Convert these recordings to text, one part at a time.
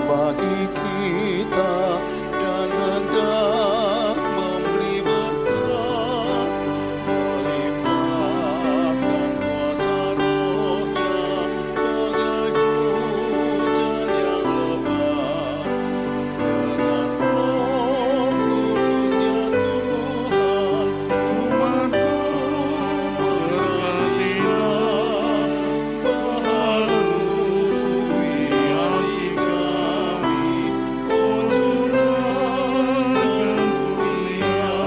bagi kita dan hendak memberi berkat, melimpahkan kuasa Roh-Nya bagai hujan yang lebat. Dengan Roh Kudus ya Tuhan, umat-Mu berkatilah, baharui hati kami, oh curahkan kurnia.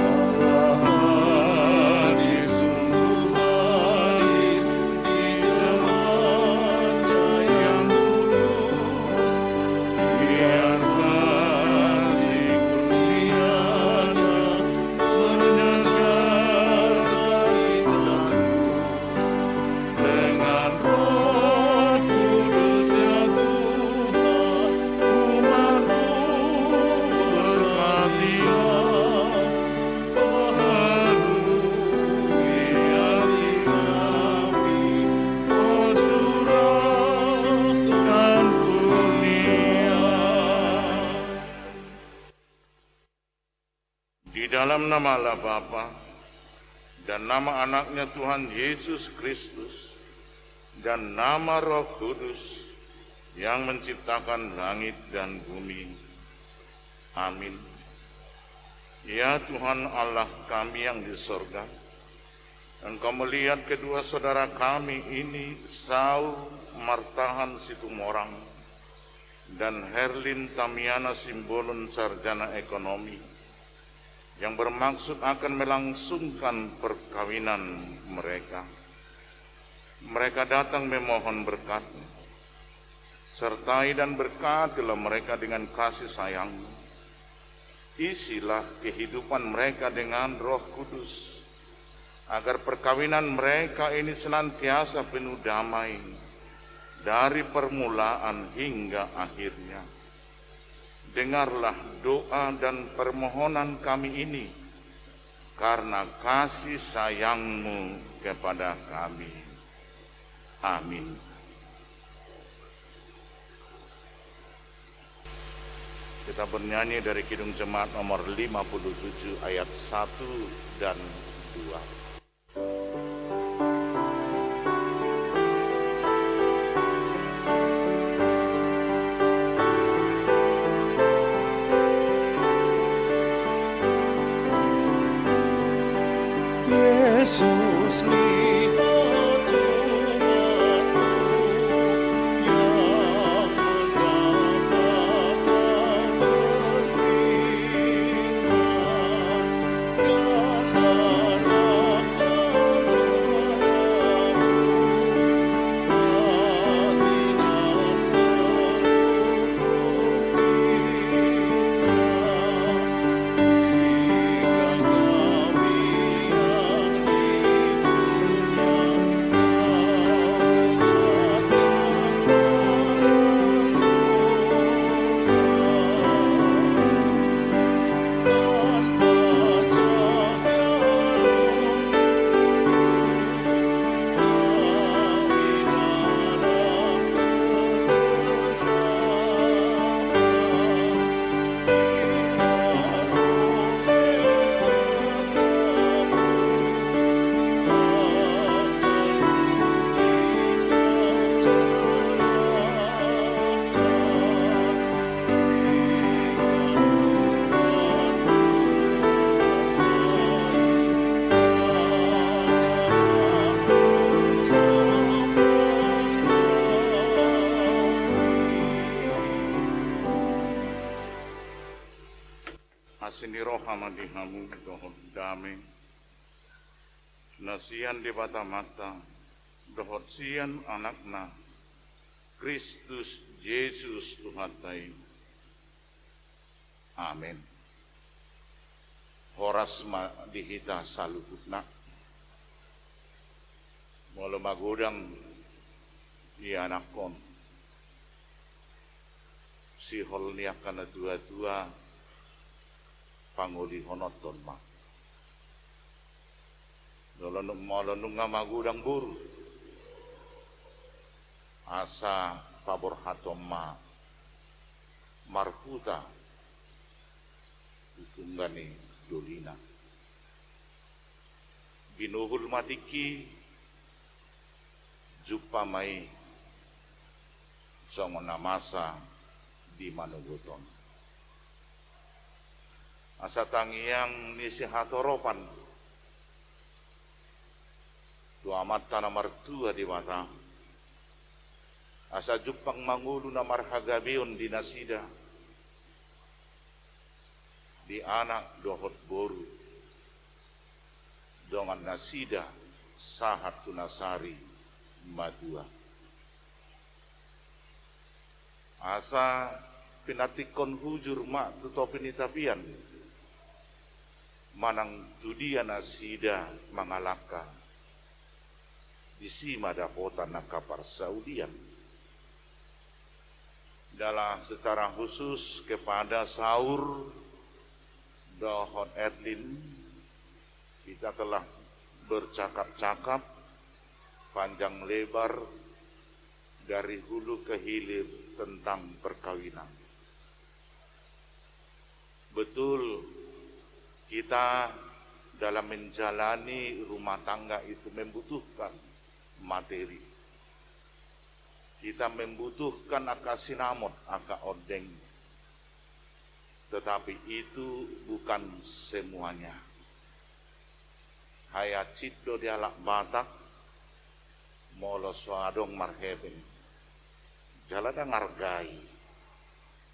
Allah hadir, sungguh hadir di jemaatnya yang kudus. Biar kasih kurnia-Nya menyegarkan kita terus. Dengan Roh Kudus ya Tuhan, umat-Mu berkatilah, baharui hati kami, oh curahkan kurnia. Di dalam nama Allah Bapa dan nama anaknya Tuhan Yesus Kristus dan nama Roh Kudus yang menciptakan langit dan bumi. Amin. Ya Tuhan Allah kami yang di sorga, Engkau melihat kedua saudara kami ini, Saul Martahan Situmorang dan Herlin Tamiana Simbolon Sarjana Ekonomi, yang bermaksud akan melangsungkan perkawinan mereka. Mereka datang memohon berkat, sertai dan berkatilah mereka dengan kasih sayang. Isilah kehidupan mereka dengan Roh Kudus, agar perkawinan mereka ini senantiasa penuh damai dari permulaan hingga akhirnya. Dengarlah doa dan permohonan kami ini karena kasih sayang-Mu kepada kami. Amin. Kita bernyanyi dari Kidung Jemaat nomor 57 ayat 1 dan 2. Yesus, lihat umat-Mu yang mendambakan berfirman dan harapkan padamu hati dan seluruh kita. Jika kami yang di dunia Asini rohama dihamu dohot dame, nasian di bata mata, dohot sian anakna, Kristus Yesus Tuhatai. Amin. Horasma dihita salukutna, molo magudang di anakon, si holnia kana dua-dua panguli honoton mak. Dolonung molonung magudang buru. Asa pabor hatoma marputa utunggani dolina binuhul matiki jupa mai songona masa di Manuguton asa tangiang nisi hatoropan dua mata nomor dua di mata asa jupang mangulu na marhagabeon di nasida di anak dohot boru dengan nasida sahat tunasari madua asa pinatikon hujur mak tuto pinitapian manang tudia nasida mangalaka di sima dapota nakapar Saudian dalam secara khusus kepada Saur Dohon Erlin kita telah bercakap-cakap panjang lebar dari hulu ke hilir tentang perkawinan. Betul kita dalam menjalani rumah tangga itu membutuhkan materi. Kita membutuhkan aka sinamot, aka odeng. Tetapi itu bukan semuanya. Hayat ciddo dialak Batak, molo swadong marheben. Jalada ngargai,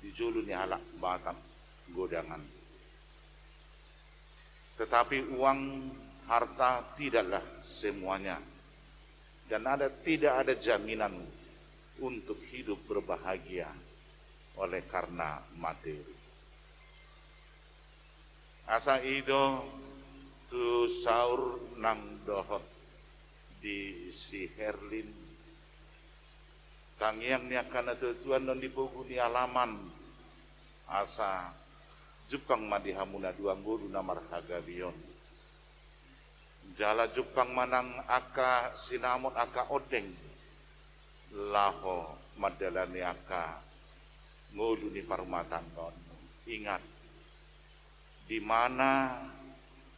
dijulu ni alak Batak godangan. Tetapi uang harta tidaklah semuanya. Dan tidak ada jaminan untuk hidup berbahagia oleh karena materi. Asa ido tu Saur nang dohot di si Herlin tangiang niakana tuan non dipuguni alaman asa Jepang madihamuna duang guru namar hagabion jala Jepang manang aka sinamot aka odeng laho madalani aka ngodu ni parmatanggon. Ingat, di mana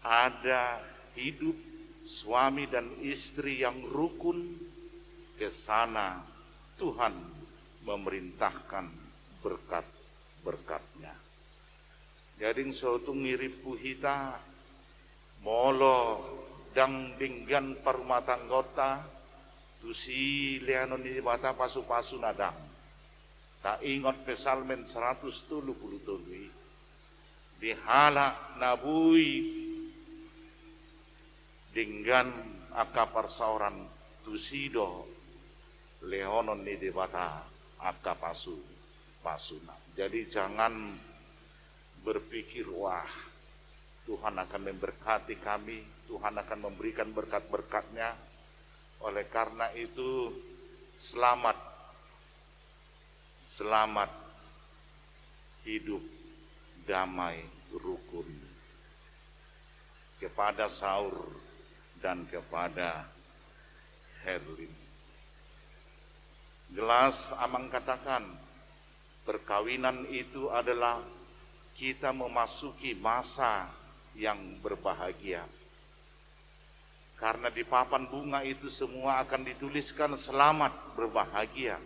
ada hidup suami dan istri yang rukun, ke sana Tuhan memerintahkan berkat-berkatnya. Jadi suatu ngirip puhita molo dang dinggan parumatanggota tusi leanon di bata pasu-pasu nadang. Tak ingat pesalmen 177 dihala nabui dengan aka persauran tusido leonon ni debata aka pasuna. Jadi jangan berpikir wah Tuhan akan memberkati kami, Tuhan akan memberikan berkat-berkatnya. Oleh karena itu selamat hidup damai rukun kepada Saur dan kepada Herlin. Jelas Amang katakan perkawinan itu adalah kita memasuki masa yang berbahagia. Karena di papan bunga itu semua akan dituliskan selamat berbahagia.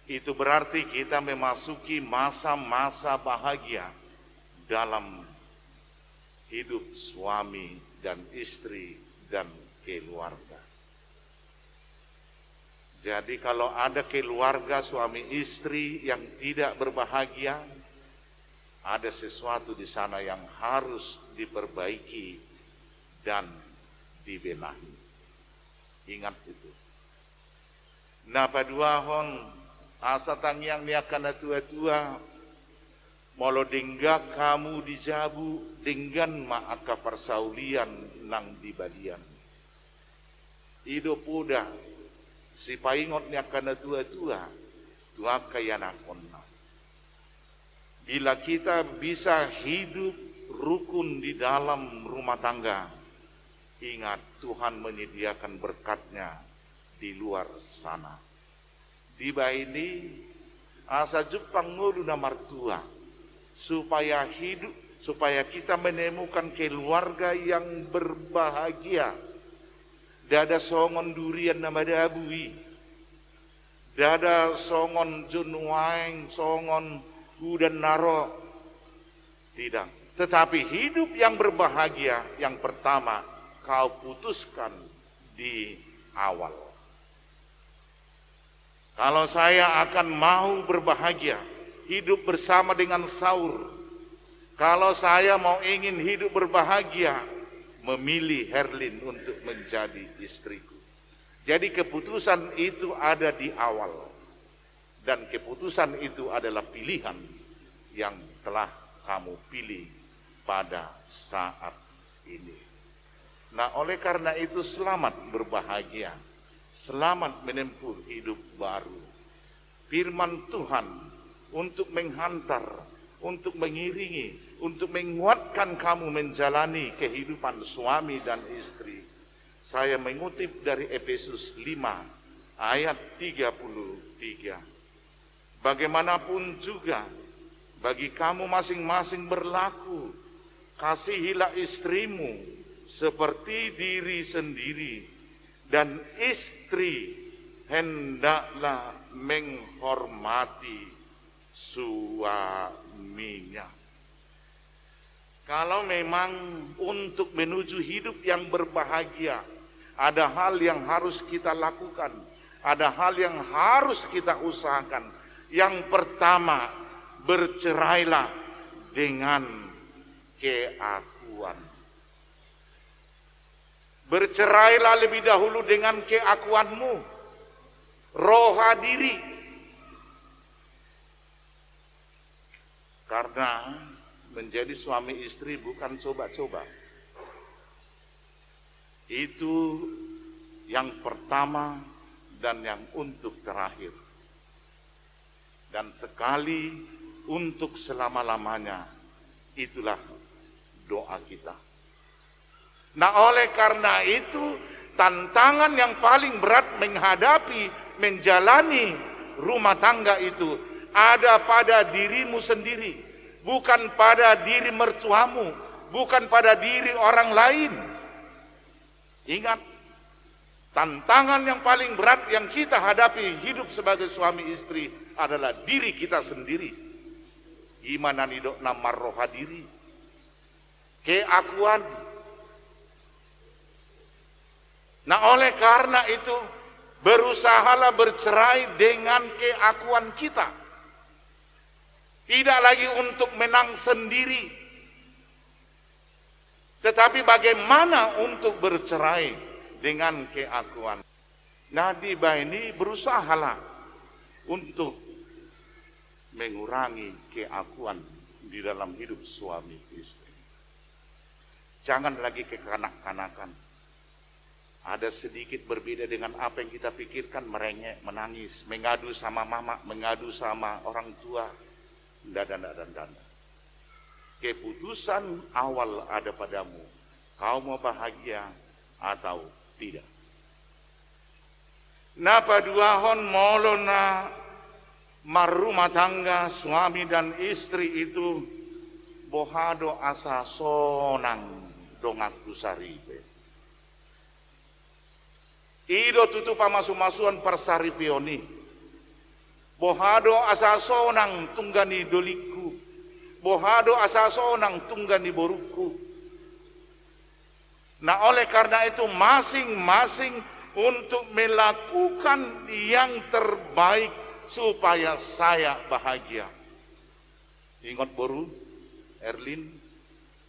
Itu berarti kita memasuki masa-masa bahagia dalam hidup suami dan istri dan keluarga. Jadi kalau ada keluarga suami istri yang tidak berbahagia, ada sesuatu di sana yang harus diperbaiki dan dibenahi. Ingat itu. Nah paduahon asa tangiang niakana tua-tua molo dingga kamu dijabu dinggan maaka persaulian nang dibadian. Ido puda si paingot niakana tua-tua tua kayanakonna. Bila kita bisa hidup rukun di dalam rumah tangga, ingat Tuhan menyediakan berkatnya di luar sana. Di ini asa Jepang ngulu na martua supaya hidup, supaya kita menemukan keluarga yang berbahagia. Dada songon durian nama dabui, dada songon junwaing, songon hudan naro. Tidak, tetapi hidup yang berbahagia yang pertama kau putuskan di awal. Kalau saya akan mau berbahagia, hidup bersama dengan Saur. Kalau saya mau ingin hidup berbahagia, memilih Herlin untuk menjadi istriku. Jadi keputusan itu ada di awal. Dan keputusan itu adalah pilihan yang telah kamu pilih pada saat ini. Nah, oleh karena itu selamat berbahagia. Selamat menempuh hidup baru. Firman Tuhan untuk menghantar, untuk mengiringi, untuk menguatkan kamu menjalani kehidupan suami dan istri. Saya mengutip dari Efesus 5 ayat 33. Bagaimanapun juga bagi kamu masing-masing berlaku, kasihilah istrimu seperti diri sendiri, dan istri hendaklah menghormati suaminya. Kalau memang untuk menuju hidup yang berbahagia, ada hal yang harus kita lakukan, ada hal yang harus kita usahakan. Yang pertama, bercerailah dengan keakuan. Bercerailah lebih dahulu dengan keakuanmu, roha diri. Karena menjadi suami istri bukan coba-coba. Itu yang pertama dan yang untuk terakhir. Dan sekali untuk selama-lamanya, itulah doa kita. Nah, oleh karena itu tantangan yang paling berat menjalani rumah tangga itu ada pada dirimu sendiri, bukan pada diri mertuamu, bukan pada diri orang lain. Ingat, tantangan yang paling berat yang kita hadapi hidup sebagai suami istri adalah diri kita sendiri. Gimana nidok namar roha diri, keakuan. Nah, oleh karena itu berusahalah bercerai dengan keakuan kita. Tidak lagi untuk menang sendiri, tetapi bagaimana untuk bercerai dengan keakuan. Nah, di ini berusahalah untuk mengurangi keakuan di dalam hidup suami istri. Jangan lagi kekanak-kanakan. Ada sedikit berbeda dengan apa yang kita pikirkan, merengek, menangis, mengadu sama mama, mengadu sama orang tua, dan. Keputusan awal ada padamu, kau mau bahagia atau tidak. Napa duahon molona marumah tangga suami dan istri itu bohado asa sonang dongaku saripe. Ido tutu pamasu-masuan persari pioni. Bohado asa sonang tunggani doliku. Bohado asa sonang tunggani boruku. Nah, oleh karena itu masing-masing untuk melakukan yang terbaik supaya saya bahagia. Ingat boru, Erlin,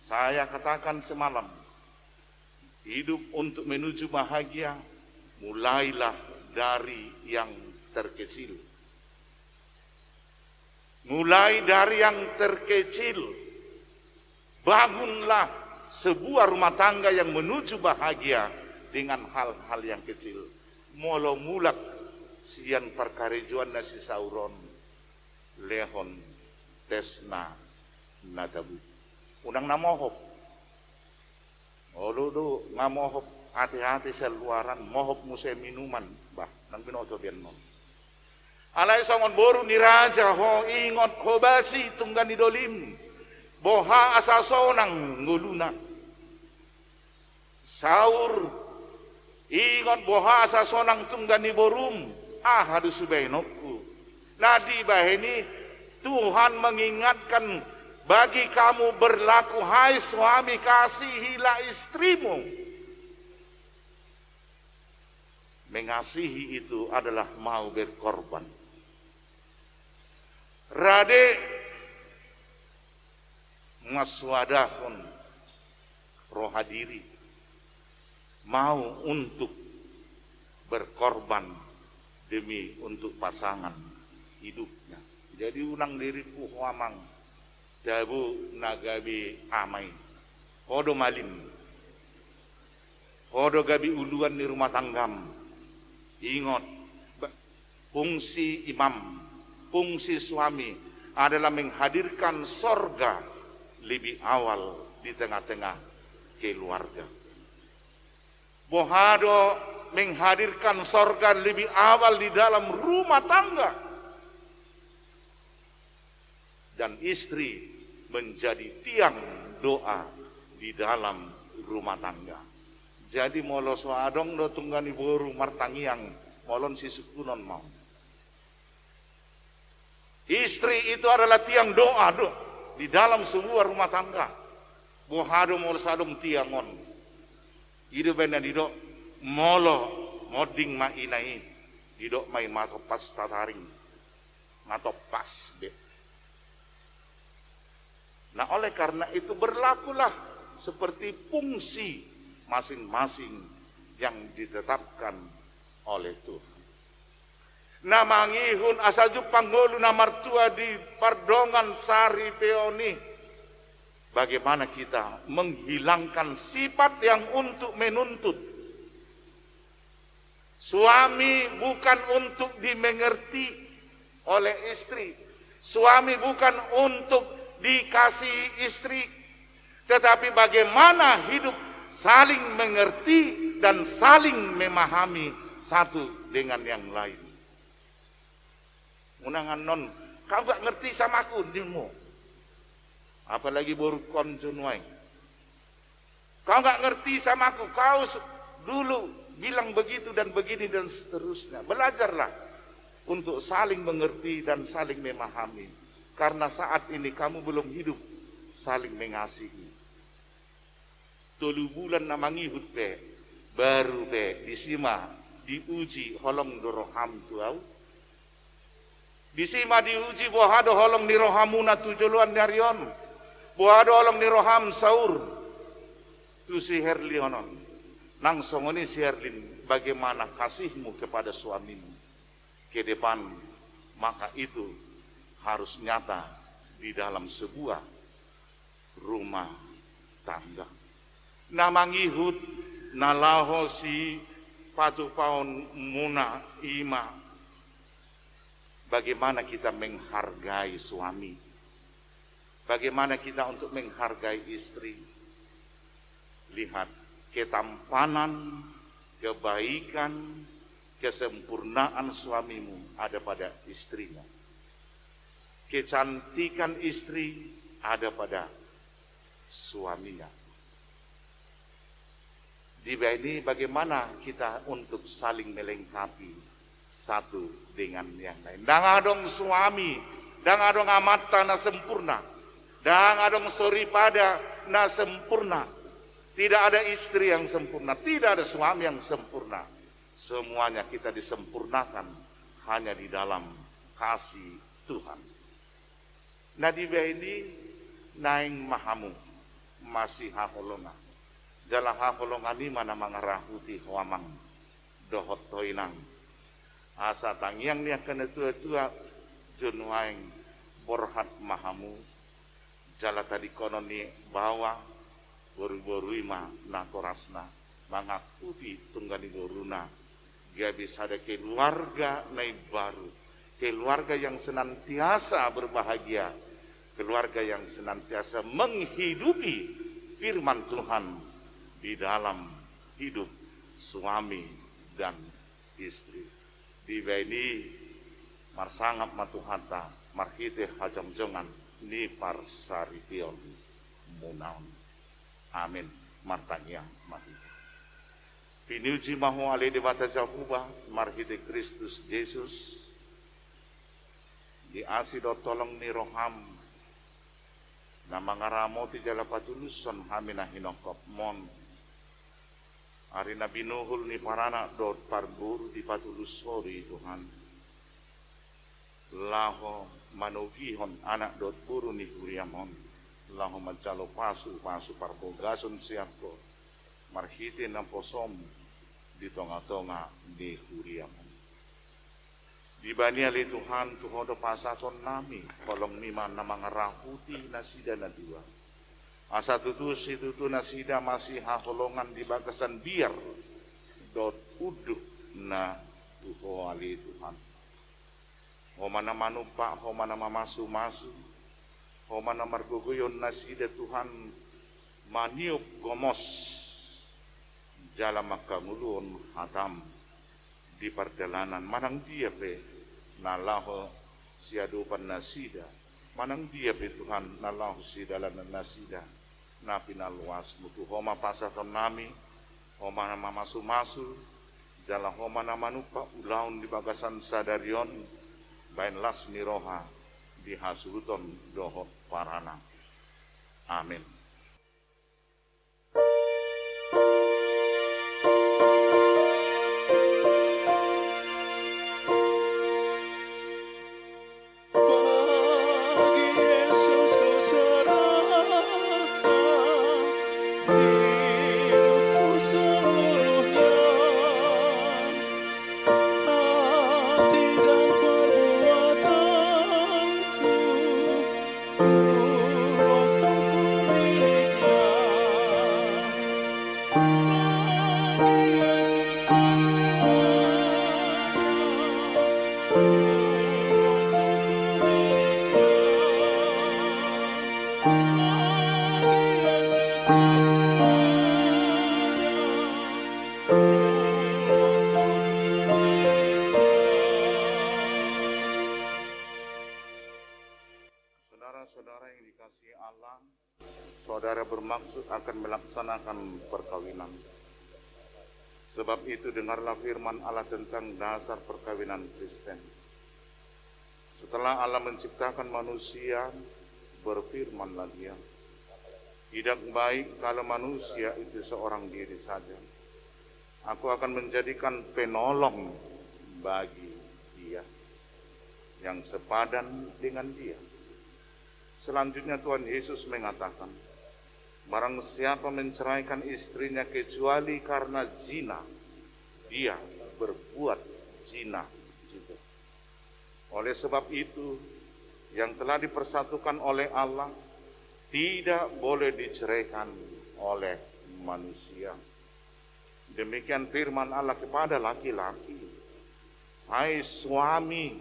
saya katakan semalam, hidup untuk menuju bahagia mulailah dari yang terkecil. Mulai dari yang terkecil. Bangunlah sebuah rumah tangga yang menuju bahagia dengan hal-hal yang kecil. Molo mulak sian perkarejuan nasi sauron lehon tesna nadabu. Unang namohop. Oludu ngamohop hati-hati seluaran mohop musai minuman bah nang binoto bian mon. Alai songon boru ni raja ho ingot ho basi tunggan ni dolim. Boha asa sonang nguluna. Saur ingot boha asa sonang tunggan ni borum. Hadu subainokku. Nadi baheni Tuhan mengingatkan bagi kamu berlaku, hai suami, kasihilah istrimu. Mengasihi itu adalah mau berkorban. Rade maswadahun rohadiri, mau untuk berkorban demi untuk pasangan hidupnya. Jadi unang diriku huamang dabu nagabi amai hodo malim hodo gabi uluan di rumah tanggam. Ingat, fungsi imam, fungsi suami adalah menghadirkan sorga lebih awal di tengah-tengah keluarga. Bohado menghadirkan sorga lebih awal di dalam rumah tangga. Dan istri menjadi tiang doa di dalam rumah tangga. Jadi molo soadong do tunggani boru martangiang molon si sukunon mau. Istri itu adalah tiang doa do di dalam sebuah rumah tangga. Bohado molo sadong tiangon. Ido benda dido molo moding ma inai dido mai matopas tataring. Matopas be. Nah oleh karena itu berlakulah seperti fungsi masing-masing yang ditetapkan oleh Tuhan. Nah mangihun asal panggolu namartua di pardongan sari peoni. Bagaimana kita menghilangkan sifat yang untuk menuntut. Suami bukan untuk dimengerti oleh istri. Suami bukan untuk dikasih istri, tetapi bagaimana hidup saling mengerti dan saling memahami satu dengan yang lain. Unangan non, kau gak ngerti sama aku, dimu. Apalagi baru konjunwai. Kau gak ngerti sama aku, kau dulu bilang begitu dan begini dan seterusnya. Belajarlah untuk saling mengerti dan saling memahami. Karena saat ini kamu belum hidup saling mengasihi. 3 bulan namangihut pe, baru pe disima diuji holong doroham tuau. Disima diuji bohado holong ni rohamuna tujuluan nyarion. Bohado holong ni roham saur. Tu si Herlionon. Nang songoni si Herlin, bagaimana kasihmu kepada suamimu ke depan, maka itu harus nyata di dalam sebuah rumah tangga. Namangihut nalaho si patu paon muna ima. Bagaimana kita menghargai suami? Bagaimana kita untuk menghargai istri? Lihat ketampanan, kebaikan, kesempurnaan suamimu ada pada istrinya. Kecantikan istri ada pada suaminya. Di ini bagaimana kita untuk saling melengkapi satu dengan yang lain. Dang adong suami, dang adong amata na sempurna, dang adong soripada na sempurna. Tidak ada istri yang sempurna, tidak ada suami yang sempurna. Semuanya kita disempurnakan hanya di dalam kasih Tuhan. Nah di ini naing mahamu masih haholonga. Jala haholonga ni mana mangarahuti huamang dohot toinang. Asa tangiang niya kena tua-tua junwaing borhat mahamu. Jala tadi konon ni bawa boru-borui ma nakorasna. Mangakuti tunggani boruna. Dia bisa ada keluarga naik baru. Keluarga yang senantiasa berbahagia, keluarga yang senantiasa menghidupi firman Tuhan di dalam hidup suami dan istri. Di ini marsangap matuhata marhite hajamjongan ni parsarition munaon. Amin. Martanyang mati. Pinuji mahu ale dewata Jahuba marhite Kristus Yesus di asido tolong ni roham na mangaramo ti jala patuluson hamina hinongkop mon ari na binuhul ni parana dot parbur di patulusori Tuhan laho manugihon anak dot buru ni huriamon laho mancalo pasu parbogason siapko marhite na posom di tonga-tonga di huriamon. Di baniali Tuhan tuhodo pasaton nami kolong miman na mga rahuti na sida na diwa. Asa tutus itu na sida masih haholongan di bagasan biar dot uduk na tuhoali Tuhan. Homa na manupa, homa na mamasu-masu, homa na marguguyon na sida Tuhan maniup gomos jala makangulun hatam di perjalanan manang dia pe nalahu siadupan nasida manang dia pe Tuhan nalahu sidalan nasida na pinaluas mutu homa pasaton nami homa na mamasu-masu jala homa na manupa ulaun di bagasan sadarion bain las miroha di hasuruton doho parana. Amin. Bagi Yesus kau serahkan hidupku seluruhnya, hati dan perbuatanku, waktuku miliknya. Bagi Yesus semuanya. Saudara-saudara yang dikasihi Allah, saudara bermaksud akan melaksanakan perkawinan. Sebab itu dengarlah firman Allah tentang dasar perkawinan Kristen. Setelah Allah menciptakan manusia, berfirmanlah Dia, tidak baik kalau manusia itu seorang diri saja. Aku akan menjadikan penolong bagi dia yang sepadan dengan dia. Selanjutnya Tuhan Yesus mengatakan, barang siapa menceraikan istrinya kecuali karena zina, dia berbuat zina juga. Oleh sebab itu, yang telah dipersatukan oleh Allah tidak boleh diceraikan oleh manusia. Demikian firman Allah kepada laki-laki, hai suami,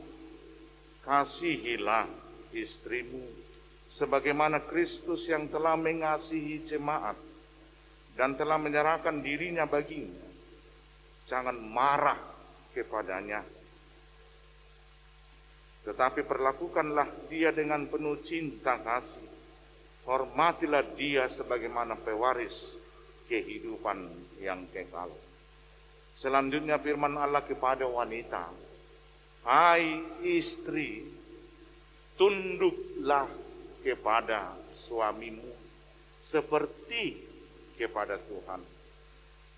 kasihilah istrimu sebagaimana Kristus yang telah mengasihi jemaat dan telah menyerahkan dirinya baginya. Jangan marah kepadanya, tetapi perlakukanlah dia dengan penuh cinta kasih. Hormatilah dia sebagaimana pewaris kehidupan yang kekal. Selanjutnya firman Allah kepada wanita, hai istri, tunduklah kepada suamimu seperti kepada Tuhan.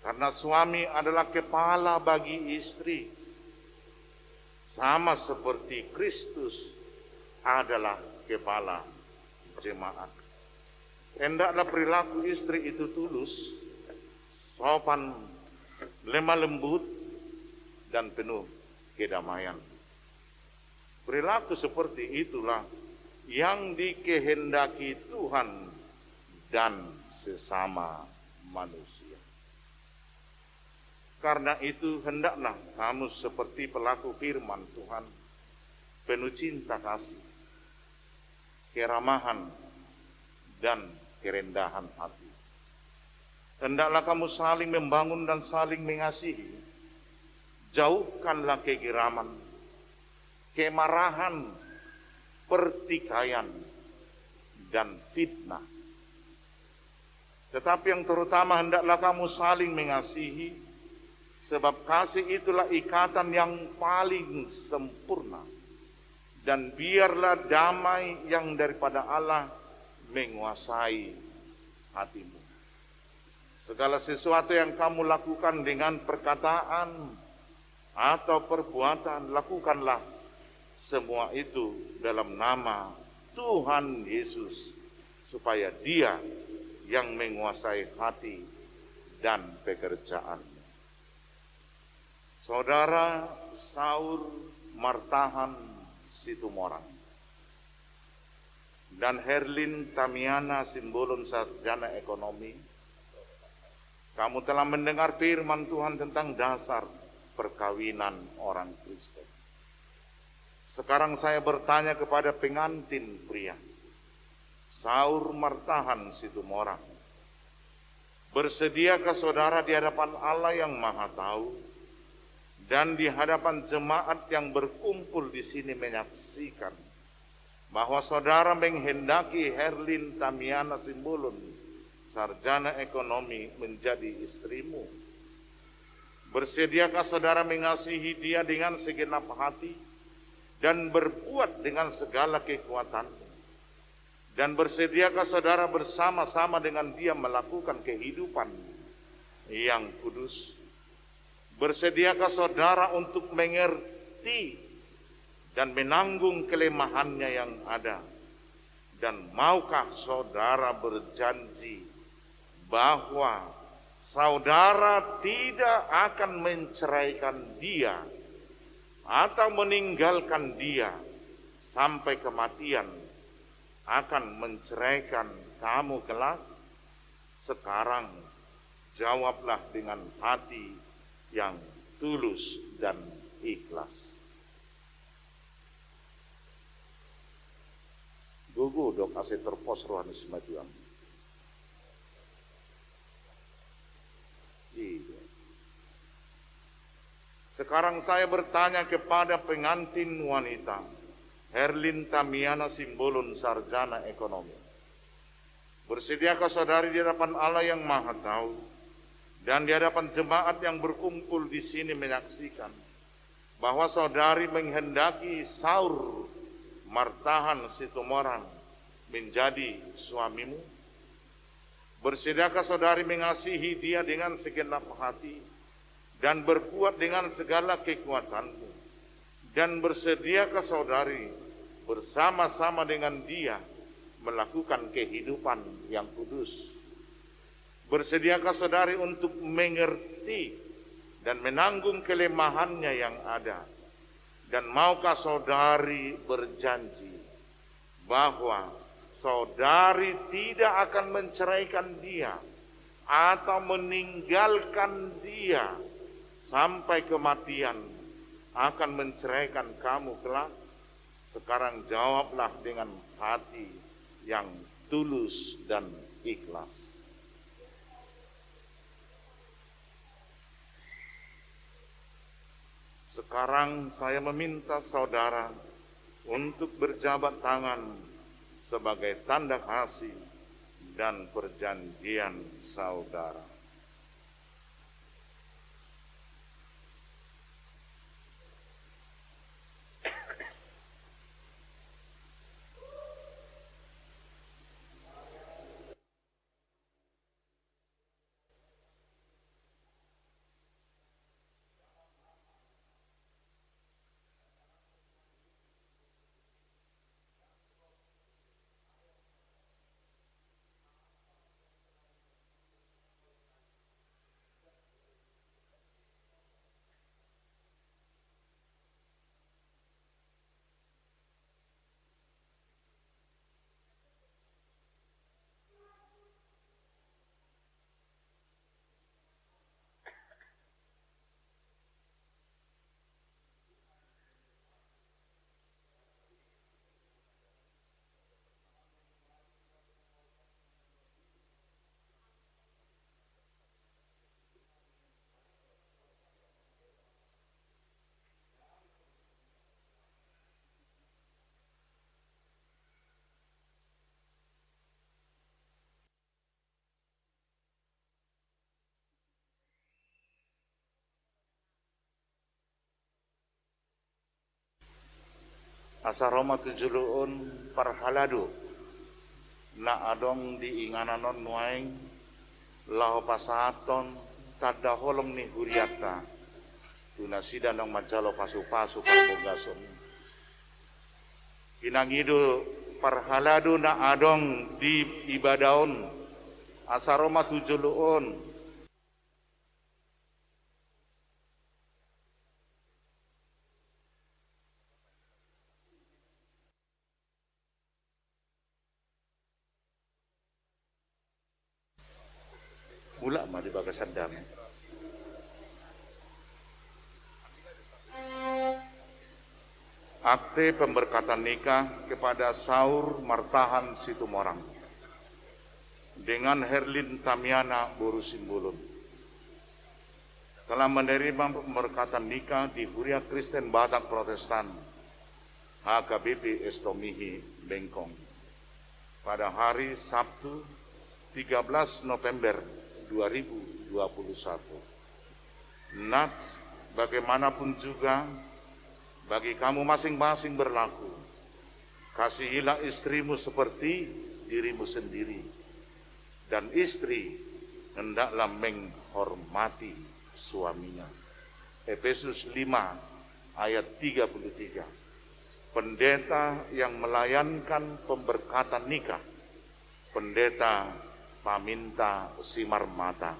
Karena suami adalah kepala bagi istri, sama seperti Kristus adalah kepala jemaat. Hendaklah perilaku istri itu tulus, sopan, lemah lembut, dan penuh kedamaian. Perilaku seperti itulah yang dikehendaki Tuhan dan sesama manusia. Karena itu hendaklah kamu seperti pelaku firman Tuhan, penuh cinta kasih, keramahan, dan kerendahan hati. Hendaklah kamu saling membangun dan saling mengasihi. Jauhkanlah kegeraman. kemarahan, pertikaian, dan fitnah. Tetapi yang terutama hendaklah kamu saling mengasihi, sebab kasih itulah ikatan yang paling sempurna. Dan biarlah damai yang daripada Allah menguasai hatimu. Segala sesuatu yang kamu lakukan dengan perkataan atau perbuatan, lakukanlah semua itu dalam nama Tuhan Yesus, supaya Dia yang menguasai hati dan pekerjaan. Saudara Saur Martahan Situmorang dan Herlin Tamiana Simbolon Sarjana Ekonomi, kamu telah mendengar firman Tuhan tentang dasar perkawinan orang Kristen. Sekarang saya bertanya kepada pengantin pria, Saur Martahan Situmorang, bersediakah saudara di hadapan Allah yang Maha Tahu dan di hadapan jemaat yang berkumpul di sini menyaksikan bahwa saudara menghendaki Herlin Tamiana Simbolon, sarjana ekonomi, menjadi istrimu? Bersediakah saudara mengasihi dia dengan segenap hati dan berbuat dengan segala kekuatanmu? Dan bersediakah saudara bersama-sama dengan dia melakukan kehidupan yang kudus? Bersediakah saudara untuk mengerti dan menanggung kelemahannya yang ada? Dan maukah saudara berjanji bahwa saudara tidak akan menceraikan dia atau meninggalkan dia sampai kematian akan menceraikan kamu kelak? Sekarang jawablah dengan hati yang tulus dan ikhlas. Gugu dok ase terpos rohani semacam. Iya. Sekarang saya bertanya kepada pengantin wanita, Herlin Tamiana Simbolon, sarjana ekonomi. Bersediakah saudari di hadapan Allah yang Maha Tahu dan di hadapan jemaat yang berkumpul di sini menyaksikan bahwa saudari menghendaki Saur Martahan Situmorang menjadi suamimu? Bersediakah saudari mengasihi dia dengan segenap hati dan berbuat dengan segala kekuatanmu? Dan bersediakah saudari bersama-sama dengan dia melakukan kehidupan yang kudus? Bersediakah saudari untuk mengerti dan menanggung kelemahannya yang ada? Dan maukah saudari berjanji bahwa saudari tidak akan menceraikan dia atau meninggalkan dia sampai kematian akan menceraikan kamu kelak? Sekarang jawablah dengan hati yang tulus dan ikhlas. Sekarang saya meminta saudara untuk berjabat tangan sebagai tanda kasih dan perjanjian saudara. Asaroma tujuluun parhaladu na adong di ingananon nuaing laho pasaton tada holong ni huriata tuna sida nang majalo pasu-pasu parbogason kinangidu parhaladu na adong di ibadaon asaroma tujuluun mula mah di Bagasadam. Akte pemberkatan nikah kepada Saur Martahan Situmorang dengan Herlin Tamiana Boru Simbulun telah menerima pemberkatan nikah di Huria Kristen Batak Protestan HKBP Estomihi Bengkong pada hari Sabtu 13 November 2021. Nat, bagaimanapun juga bagi kamu masing-masing berlaku. Kasihilah istrimu seperti dirimu sendiri. Dan istri hendaklah menghormati suaminya. Efesus 5 ayat 33. Pendeta yang melayankan pemberkatan nikah. Pendeta Paminta Simarmata,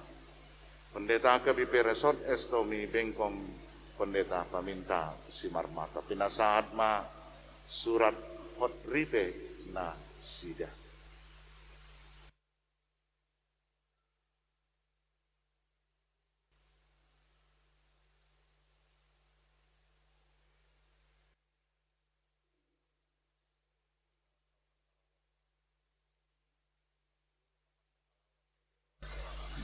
Pendeta KBP Resort Estomi Bengkong, Pendeta Paminta Simarmata. Pinasaad ma surat hot ripe na sida.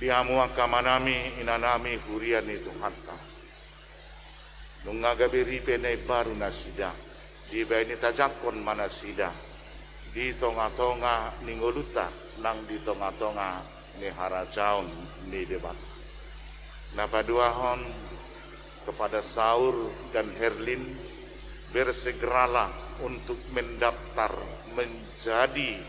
Diamua kamanami inanami hurian itu hatta. Nungagabi ripe na baru nasida. Di baini tajakon manasida. Di tonga-tonga ningoluta nang di tonga-tonga ni harajaon ni debat. Napaduahon kepada Saur dan Herlin bersegeralah untuk mendaftar menjadi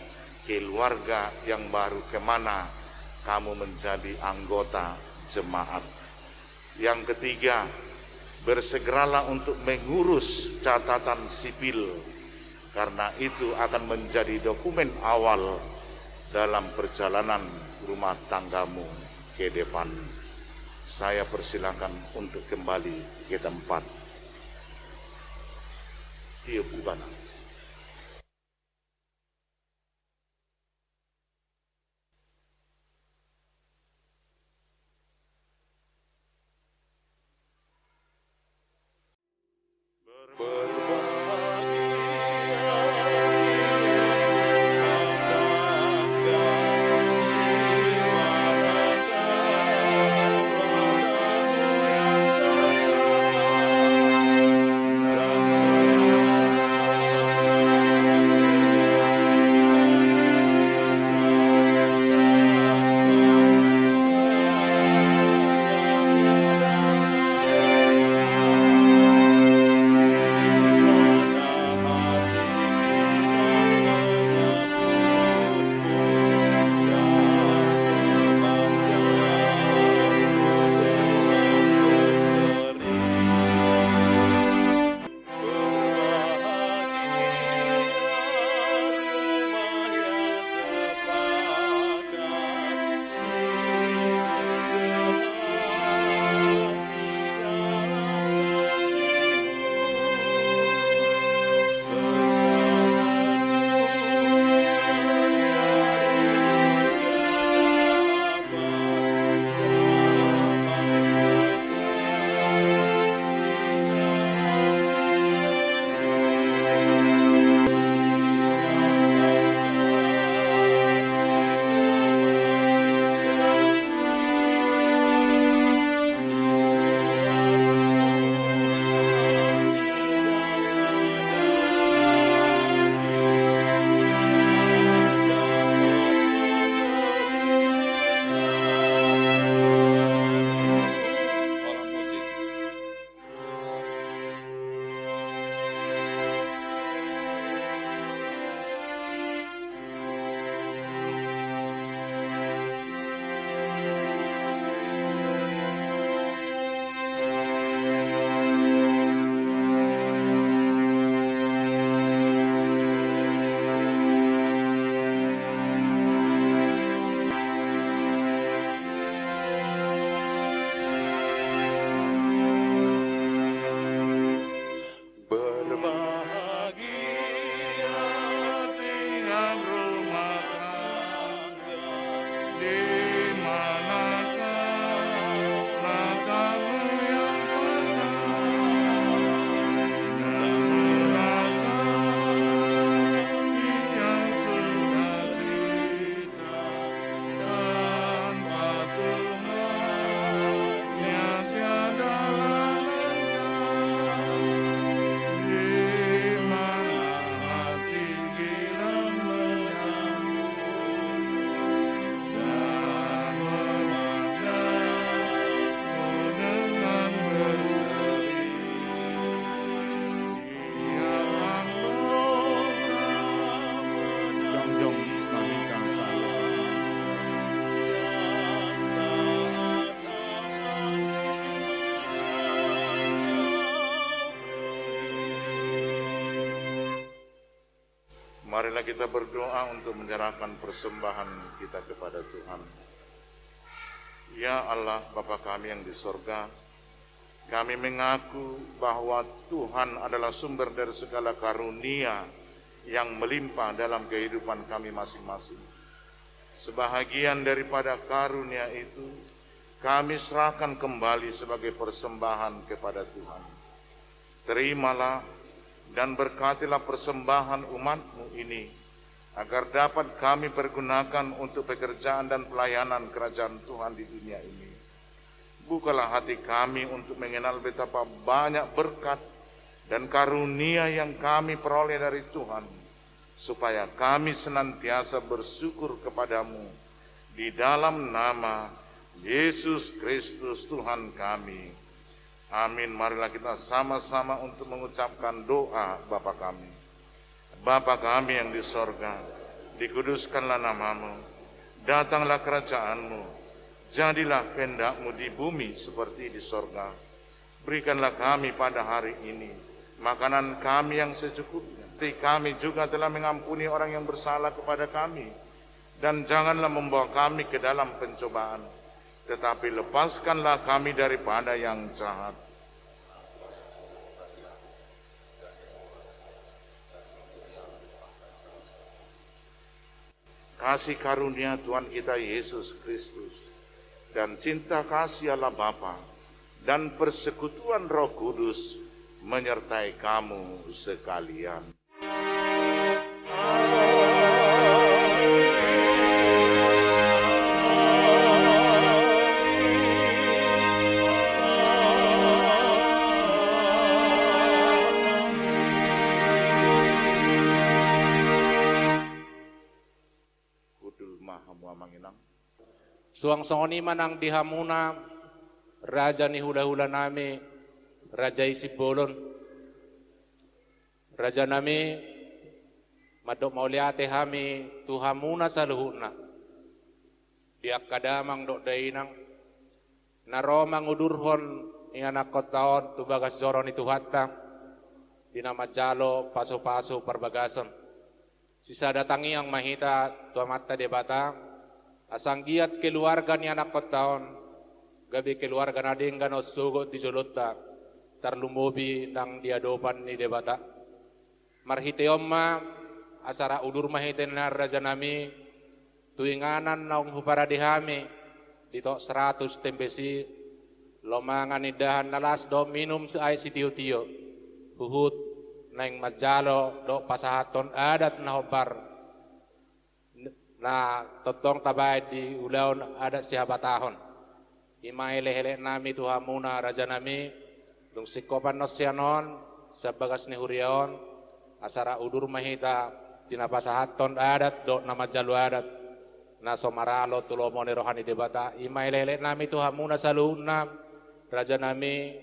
keluarga yang baru kemana kamu menjadi anggota jemaat. Yang ketiga, bersegeralah untuk mengurus catatan sipil karena itu akan menjadi dokumen awal dalam perjalanan rumah tanggamu ke depan. Saya persilakan untuk kembali ke tempat. Tiup ubana. Marilah kita berdoa untuk menyerahkan persembahan kita kepada Tuhan. Ya Allah, Bapa kami yang di sorga, kami mengaku bahwa Tuhan adalah sumber dari segala karunia yang melimpah dalam kehidupan kami masing-masing. Sebahagian daripada karunia itu kami serahkan kembali sebagai persembahan kepada Tuhan. Terimalah dan berkatilah persembahan umat-Mu ini, agar dapat kami pergunakan untuk pekerjaan dan pelayanan kerajaan Tuhan di dunia ini. Bukalah hati kami untuk mengenal betapa banyak berkat dan karunia yang kami peroleh dari Tuhan, supaya kami senantiasa bersyukur kepadamu di dalam nama Yesus Kristus Tuhan kami. Amin. Marilah kita sama-sama untuk mengucapkan doa Bapa kami. Bapa kami yang di sorga, dikuduskanlah namamu, datanglah kerajaanmu, jadilah kehendak-Mu di bumi seperti di sorga. Berikanlah kami pada hari ini makanan kami yang secukupnya. Kami juga telah mengampuni orang yang bersalah kepada kami, dan janganlah membawa kami ke dalam pencobaan, tetapi lepaskanlah kami daripada yang jahat. Kasih karunia Tuhan kita Yesus Kristus dan cinta kasih Allah Bapa dan persekutuan Roh Kudus menyertai kamu sekalian. Suang-songoni manang dihamuna raja ni hula-hula nami raja isi bolon raja nami madok mauliate hami tuhamuna saluhuna diak kadamang dok dainang naromang udurhon inganak kotaon tu bagas joron itu hatta dinama jalo paso-paso perbagason sisa datangi yang mahita tua mata debata asang giat keluarga ni anak kotaon gabi keluarga nading gano sugot di jolota tarlumobi nang diadopan ni debata marhiteomma asara udur mahiten na raja nami tuinganan naung hupara dihami dito 100 tembesi lomangan idahan nalas do minum seay si tiyo-tiyo huhut naing majalo do pasahaton adat na hopar na totong tabay di ulaon adat siya batahon imay lehele nami tuhamuna raja nami dung sikopan no siya non sa bagas ni huriaon asara udur mahita dinapasahaton adat do na majalo adat na somaralo tulomo ni rohani debata imay lehele nami tuhamuna sa luna raja nami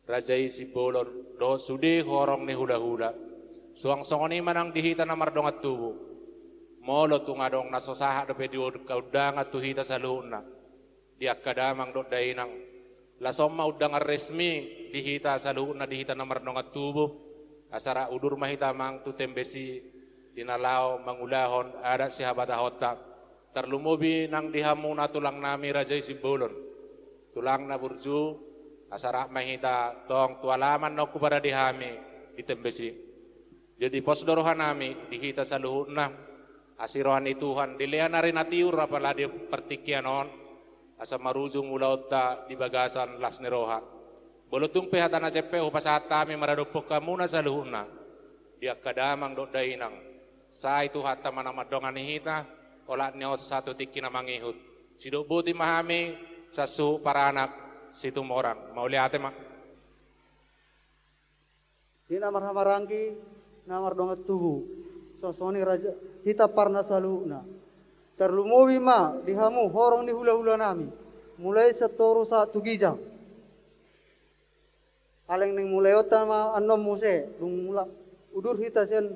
raja isi bolon do sudi horong ni hula-hula suang-songoni manang dihita na mardongat tubuh molo tungadong nasosaha do pedio kaudanga tuhita sa luna diak kadamang do dainang lasoma udang resmi dihita sa luna dihita na mardongat tubuh asara udur mahita mang tu tembesi dinalao mangulahon adat si habata hota terlumubi nang dihamuna tulang nami raja isi bolon tulang na burju asara mahita tong tualaman no kubara dihami ditembesi jadi pos dorohan nami dihita sa luhuna asirohan Tuhan dilihan na rin atiur apala di pertikian on asa marujung ulaw ta di bagasan las niroha bolotung pehatan na sepe upasahat kami maradupok kamuna sa luhuna diak kadamang do dainang sa itu hatta manamadongan nihita olat niyo satu tiki na mangihut sido buti mahami sa su para anak situ morang mauliate ma di namar hamarangki namar dongat tubuh sosoni raja hita parna saluna terlumowi ma dihamu horong ni hula-hula nami mulai setoro sa tugijang aleng ning mulai otan ma anom muse dung mula udur hita sen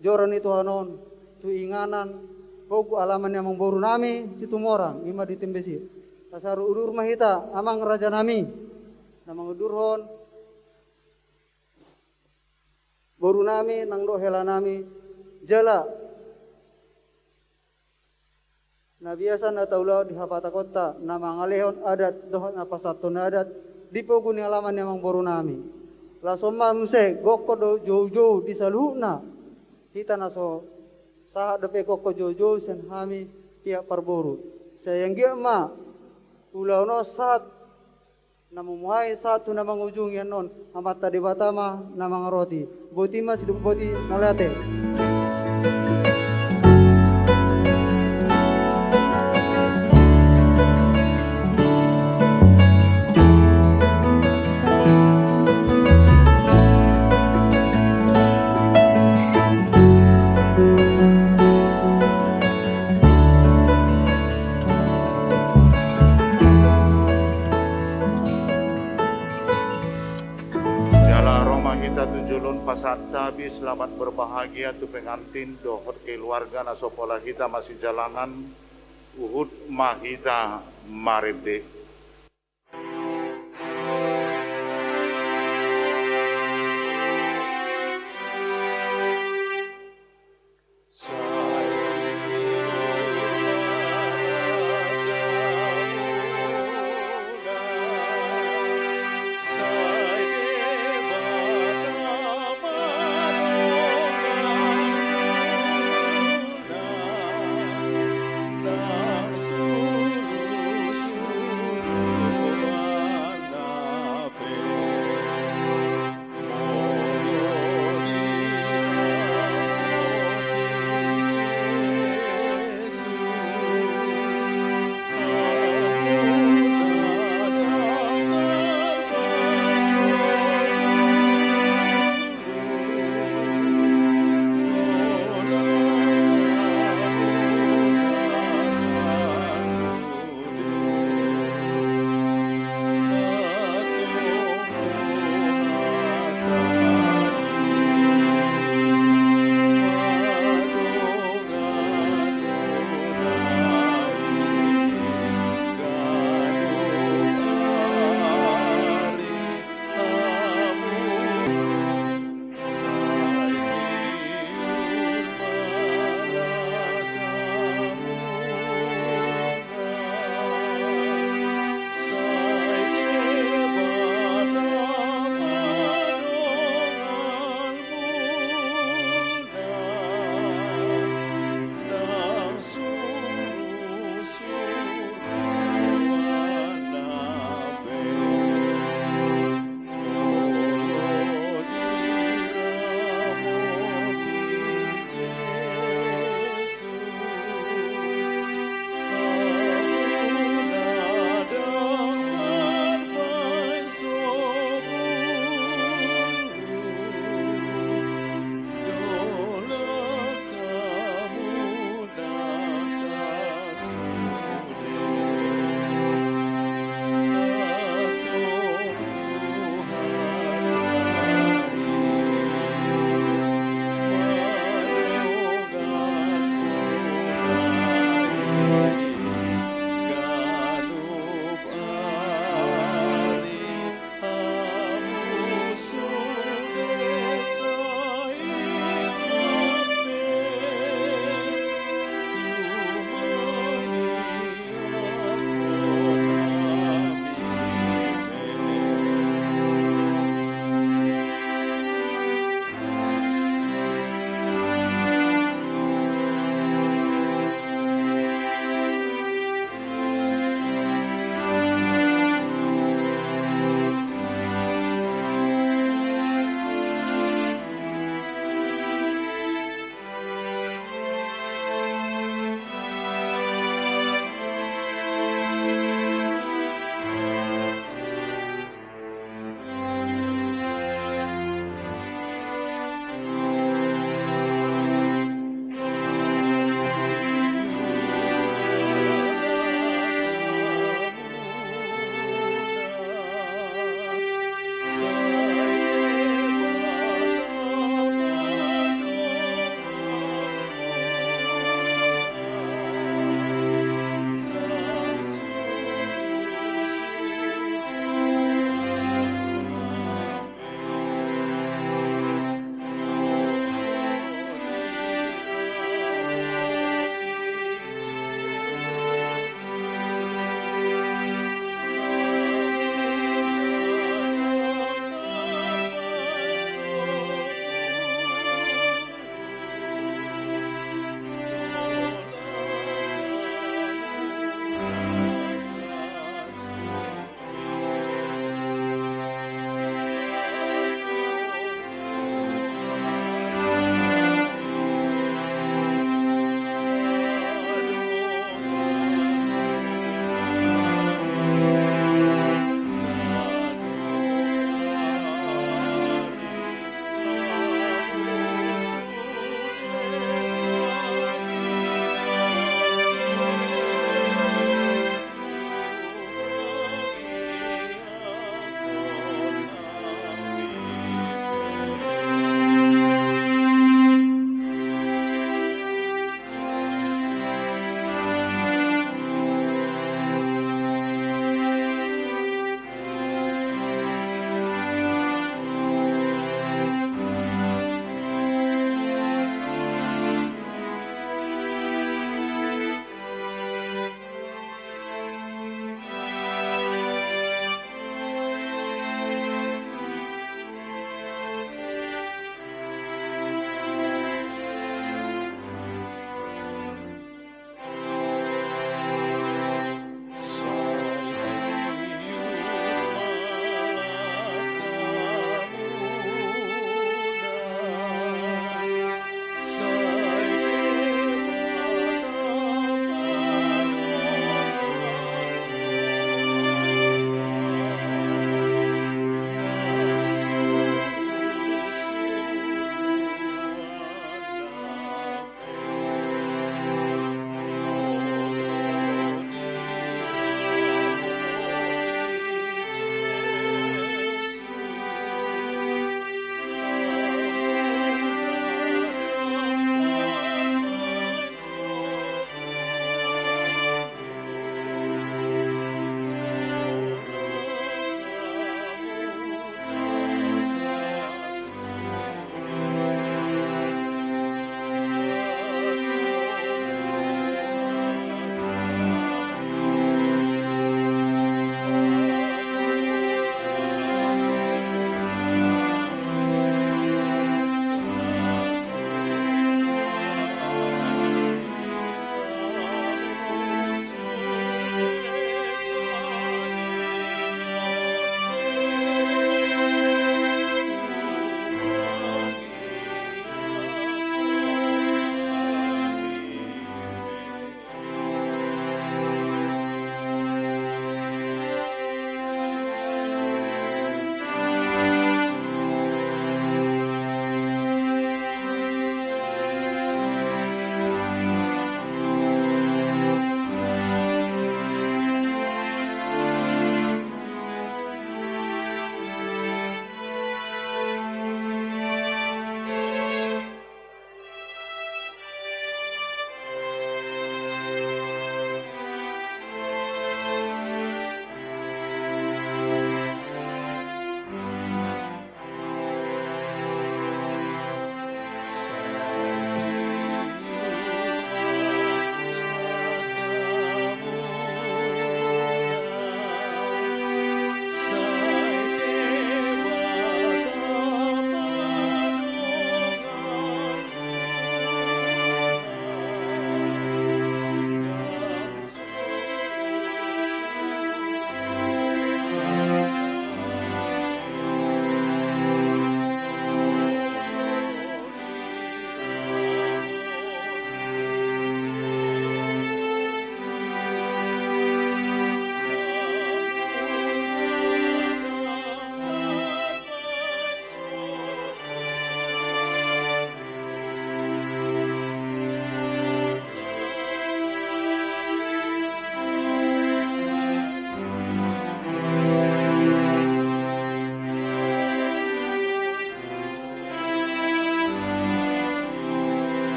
joran itu hanon tu inganan kogu alaman yang memboru nami situ morang ima ditembesi asar udur mah hita amang raja nami namang udurhon boru nami nang do hela nami jala na biasa na taulaw di hapata kota na mangalehon adat dohot na pasaton adat di poguni alaman yang boru nami la somma muse gokko do jojo di saluhna kita naso saha depe gokko jojo sen hami tiap parboru sayang gia ma ulau no saat namumuhay satu na mangujung yan non amata di batama na mga roti boti mas hidup boti nalate. Tunjulun pasat tabi selamat berbahagia tu pengantin dohot keluarga nasopola kita masih jalangan uhud mahita maribde.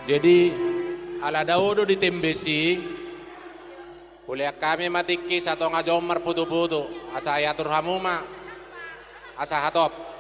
Jadi ala daudo di tembesi kuliah kami matiki satu ngajomar putu-putu asa ayatur hamuma asa hatop